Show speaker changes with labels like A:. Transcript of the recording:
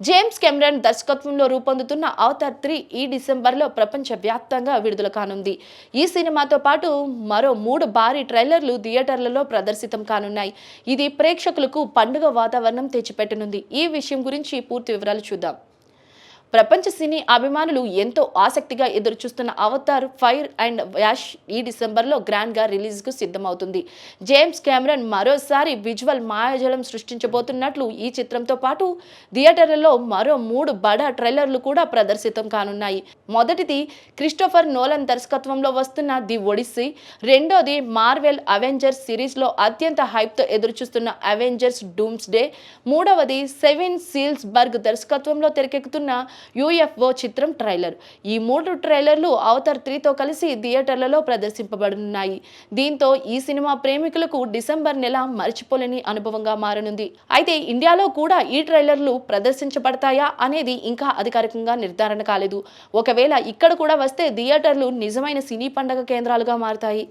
A: James Cameron దర్శకత్వంలో రూపొందుతున్న Avatar 3 ఈ డిసెంబర్లో ప్రపంచవ్యాప్తంగా విడుదల కానుంది. ఈ సినిమాతో పాటు మరో 3 భారీ ట్రైలర్లు థియేటర్లలో ప్రదర్శితం కానున్నాయి. ఇది ప్రేక్షకులకు పండుగ వాతావరణం తెచ్చిపెట్టనుంది. ఈ విషయం గురించి పూర్తి వివరాలు చూద్దాం. ప్రపంచ సినీ అభిమానులు ఎంతో ఆసక్తిగా ఎదురుచూస్తున్న అవతార్ ఫైర్ అండ్ యాష్ ఈ డిసెంబర్లో గ్రాండ్గా రిలీజ్కు సిద్ధమవుతుంది. జేమ్స్ కెమెరాన్ మరోసారి విజువల్ మాయాజాలం సృష్టించబోతున్నట్లు ఈ చిత్రంతో పాటు థియేటర్లలో మరో 3 బడా ట్రైలర్లు కూడా ప్రదర్శితం కానున్నాయి. మొదటిది క్రిస్టోఫర్ నోలన్ దర్శకత్వంలో వస్తున్న ది ఒడిస్సీ, రెండోది మార్వెల్ అవెంజర్స్ సిరీస్లో అత్యంత హైప్తో ఎదురుచూస్తున్న అవెంజర్స్ డూమ్స్డే, మూడవది సెవెన్ సీల్స్ బర్గ్ దర్శకత్వంలో తెరకెక్కుతున్న UFO చిత్రం ట్రైలర్. ఈ 3 ట్రైలర్లు అవతార్ 3తో కలిసి థియేటర్లలో ప్రదర్శింపబడనున్నాయి. దీంతో ఈ సినిమా ప్రేమికులకు డిసెంబర్ నెల మర్చిపోలేని అనుభవంగా మారనుంది. అయితే ఇండియాలో కూడా ఈ ట్రైలర్లు ప్రదర్శించబడతాయా అనేది ఇంకా అధికారికంగా నిర్ధారణ కాలేదు. ఒకవేళ ఇక్కడ కూడా వస్తే థియేటర్లు నిజమైన సినీ పండగ కేంద్రాలుగా మారతాయి.